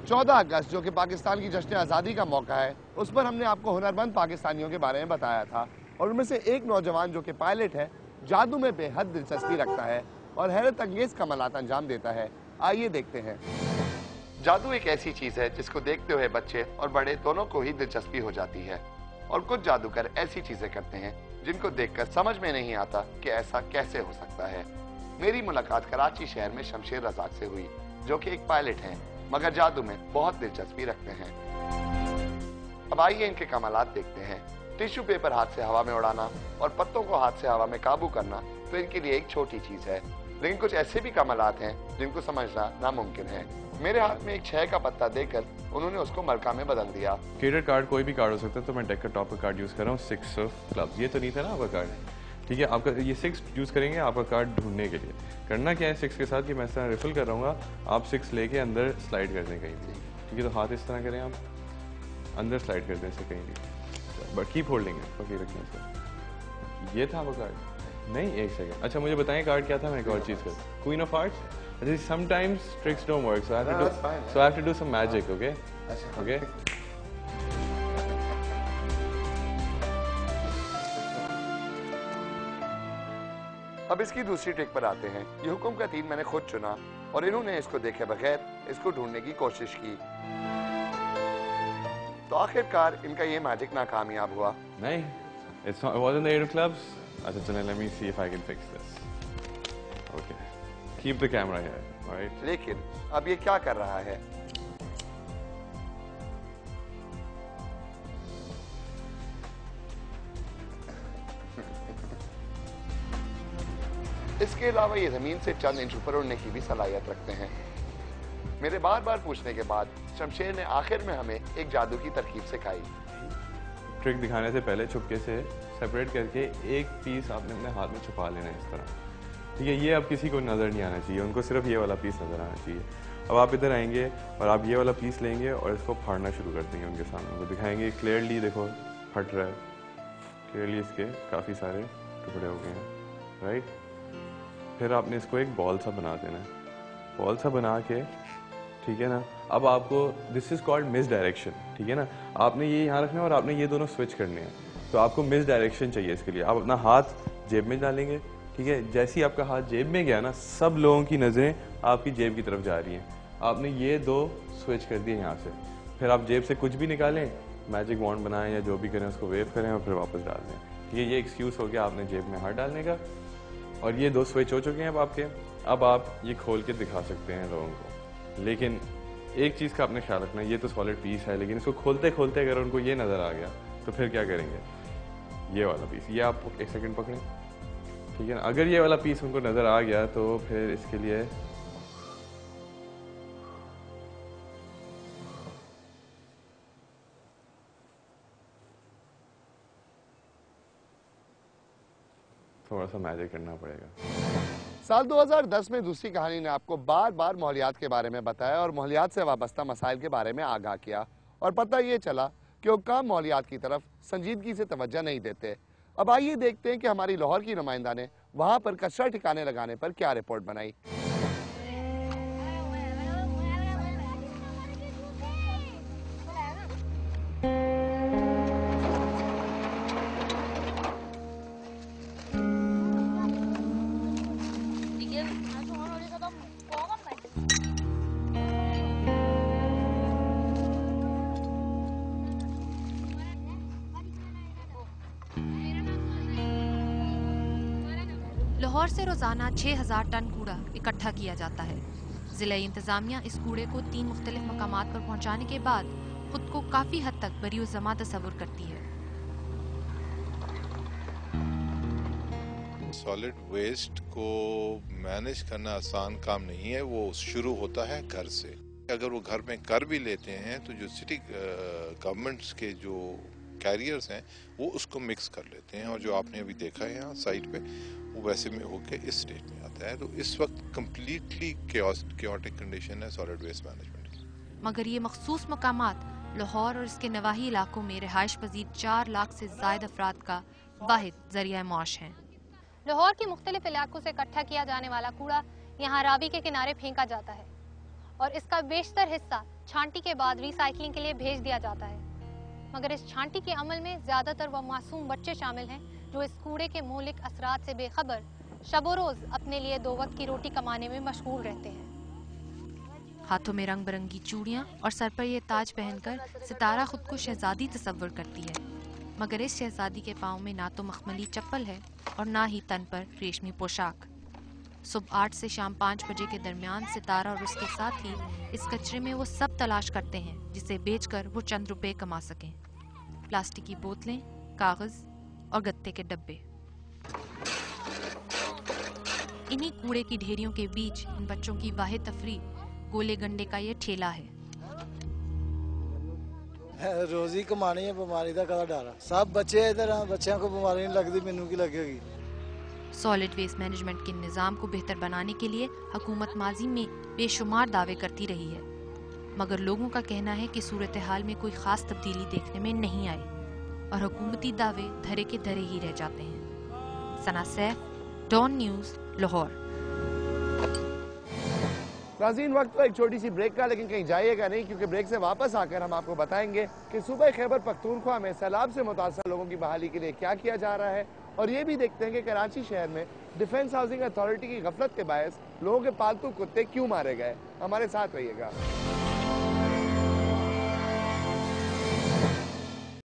14 अगस्त जो कि पाकिस्तान की जश्न आज़ादी का मौका है, उस पर हमने आपको हुनरमंद पाकिस्तानियों के बारे में बताया था और उनमें से एक नौजवान जो कि पायलट है, जादू में बेहद दिलचस्पी रखता है और हैरत अंगेज कमालात अंजाम देता है। आइए देखते हैं। जादू एक ऐसी चीज है जिसको देखते हुए बच्चे और बड़े दोनों को ही दिलचस्पी हो जाती है और कुछ जादूगर ऐसी चीजें करते हैं जिनको देखकर समझ में नहीं आता कि ऐसा कैसे हो सकता है। मेरी मुलाकात कराची शहर में शमशेर रज़ाक से हुई, जो कि एक पायलट हैं मगर जादू में बहुत दिलचस्पी रखते हैं। अब आइए इनके कमालात देखते हैं। टिश्यू पेपर हाथ से हवा में उड़ाना और पत्तों को हाथ से हवा में काबू करना तो इनके लिए एक छोटी चीज है, लेकिन कुछ ऐसे भी कमालात हैं जिनको समझना नामुमकिन है। मेरे हाथ में एक 6 का पत्ता देकर उन्होंने उसको मरका में बदल दिया। क्रिएटर कार्ड कोई भी कार्ड हो सकता है, तो मैं डेक का टॉप का कार्ड यूज कर रहा हूँ 6 ऑफ क्लब्स। ये तो नहीं था ना आपका कार्ड, ठीक है। आपका ये 6 यूज करेंगे आपका कार्ड ढूंढने के लिए। करना क्या है 6 के साथ कि मैं इस तरह रिफिल कर रहा हूँ, आप 6 लेके अंदर स्लाइड कर दें कहीं भी, ठीक है। तो हाथ इस तरह करें, आप अंदर स्लाइड कर दें इसे कहीं भी, बट कीप होल्डिंग है, पकड़े रखें इसे। ये था आपका कार्ड? नहीं, एक सेकंड। अच्छा मुझे बताएं कार्ड क्या था? मैं एक और चीज़ कर, queen of hearts. Sometimes tricks don't work, so I have to do some magic, okay? Okay. अब इसकी दूसरी ट्रिक पर आते हैं। ये हुक्म का तीन मैंने खुद चुना और इन्होंने इसको देखे बगैर इसको ढूंढने की कोशिश की, तो आखिरकार इनका ये मैजिक नाकामयाब हुआ। नहीं, it wasn't the 8 of clubs. अच्छा चलें, let me see if I can fix this. Okay. Keep the camera here, all right? लेकिन अब ये क्या कर रहा है? इसके अलावा ये जमीन से चंद इंच ऊपर उड़ने की भी सलाहियत रखते हैं। मेरे बार बार पूछने के बाद शमशेर ने आखिर में हमें एक जादू की तरकीब सिखाई। ट्रिक दिखाने से पहले चुपके से सेपरेट करके एक पीस आपने अपने हाथ में छुपा लेना है इस तरह, ठीक है। ये अब किसी को नज़र नहीं आना चाहिए, उनको सिर्फ ये वाला पीस नज़र आना चाहिए। अब आप इधर आएंगे और आप ये वाला पीस लेंगे और इसको फाड़ना शुरू कर देंगे उनके सामने, वो दिखाएंगे क्लियरली, देखो फट रहा है क्लियरली, इसके काफ़ी सारे टुकड़े हो गए हैं, राइट। फिर आपने इसको एक बॉल सा बना देना है, बॉल सा बना के, ठीक है ना। अब आपको this is called miss direction, ठीक है ना। आपने ये यहाँ रखना है और आपने ये दोनों स्विच करने हैं, तो आपको मिस डायरेक्शन चाहिए। इसके लिए आप अपना हाथ जेब में डालेंगे, ठीक है। जैसे ही आपका हाथ जेब में गया ना, सब लोगों की नज़रें आपकी जेब की तरफ जा रही हैं। आपने ये दो स्विच कर दिए यहाँ से, फिर आप जेब से कुछ भी निकालें, मैजिक वॉन्ड बनाएं या जो भी करें उसको वेव करें और फिर वापस डाल दें, ठीक है। ये एक्सक्यूज़ हो गया आपने जेब में हाथ डालने का, और ये 2 स्विच हो चुके हैं अब आपके। अब आप ये खोल के दिखा सकते हैं लोगों को, लेकिन एक चीज़ का आपने ख्याल रखना, ये तो सॉलिड पीस है, लेकिन इसको खोलते खोलते अगर उनको ये नज़र आ गया तो फिर क्या करेंगे? ये वाला पीस, ये आप 1 सेकंड पकड़ें, ठीक है ना। अगर ये वाला पीस उनको नज़र आ गया तो फिर इसके लिए थोड़ा सा मैजिक करना पड़ेगा। साल 2010 में दूसरी कहानी ने आपको बार बार माहौलियात के बारे में बताया और माहौलियात से वाबस्ता मसाइल के बारे में आगाह किया, और पता ये चला कि हुक्काम माहौलियात की तरफ संजीदगी से तवज्जो नहीं देते। अब आइए देखते हैं कि हमारी लाहौर की नुमाइंदा ने वहां पर कचरा ठिकाने लगाने पर क्या रिपोर्ट बनाई। लाहौर से रोजाना 6000 टन कूड़ा इकट्ठा किया जाता है। जिला इंतजामिया इस कूड़े को 3 मुख्तलिफ मकामात पर पहुंचाने के बाद खुद को काफी हद तक बरीउज़्ज़मा तस्वुर करती है। सॉलिड वेस्ट को मैनेज करना आसान काम नहीं है, वो शुरू होता है घर से। अगर वो घर में कर भी लेते हैं तो जो सिटी गवर्नमेंट्स के जो कैरियर्स हैं वो उसको मिक्स कर लेते हैं, और जो आपने अभी देखा है यहाँ साइड पे वो वैसे में होके इस स्टेट में आता है। तो इस वक्त कम्प्लीटली chaotic कंडीशन है सॉलिड वेस्ट मैनेजमेंट की। मगर ये मखसूस मकामात लाहौर और इसके नवाही इलाकों में रिहाइश पजीर 4 लाख से ज़ायद अफराद का वाहिद जरिया मौश हैं। लाहौर के मुख्तलिफ इलाकों से इकट्ठा किया जाने वाला कूड़ा यहाँ रावी के किनारे फेंका जाता है और इसका बेशतर हिस्सा छांटी के बाद रिसाइकलिंग के लिए भेज दिया जाता है। मगर इस छांटी के अमल में ज्यादातर वह मासूम बच्चे शामिल हैं जो इस कूड़े के मौलिक असरात से बेखबर शबो रोज अपने लिए 2 वक्त की रोटी कमाने में मशगूल रहते हैं। हाथों में रंग बिरंगी चूड़ियां और सर पर ये ताज पहनकर सितारा खुद को शहजादी तस्वर करती है, मगर इस शहजादी के पाँव में ना तो मखमली चप्पल है और ना ही तन पर रेशमी पोशाक। सुबह 8 से शाम 5 बजे के दरमियान सितारा और उसके साथ ही इस कचरे में वो सब तलाश करते हैं जिसे बेचकर वो चंद रुपए कमा सकें। प्लास्टिक की बोतलें, कागज और गत्ते के डब्बे। इन्हीं कूड़े की ढेरियों के बीच इन बच्चों की वाहिद तफरी गोले गंडे का ये ठेला है। रोजी कमानी है, बीमारी का कदा डर है। सब बच्चे इधर हैं, बच्चों को बीमारी नहीं लगती, मैनू की लगेगी। सॉलिड वेस्ट मैनेजमेंट के निज़ाम को बेहतर बनाने के लिए हुकूमत माजी में बेशुमार दावे करती रही है, मगर लोगों का कहना है कि सूरत हाल में कोई खास तब्दीली देखने में नहीं आई और हुकूमती दावे धरे के धरे ही रह जाते हैं। सना सैफ, डॉन न्यूज़, लाहौर। नाज़रीन, वक्त तो एक छोटी सी ब्रेक का, लेकिन कहीं जाइएगा नहीं, क्योंकि ब्रेक से वापस आकर हम आपको बताएंगे कि सूबे खैबर पख्तूनख्वा में सैलाब से मुतासर लोगों की बहाली के लिए क्या किया जा रहा है, और ये भी देखते हैं कि कराची शहर में डिफेंस हाउसिंग अथॉरिटी की गफलत के बायस लोगों के पालतू कुत्ते क्यों मारे गए। हमारे साथ रहिएगा।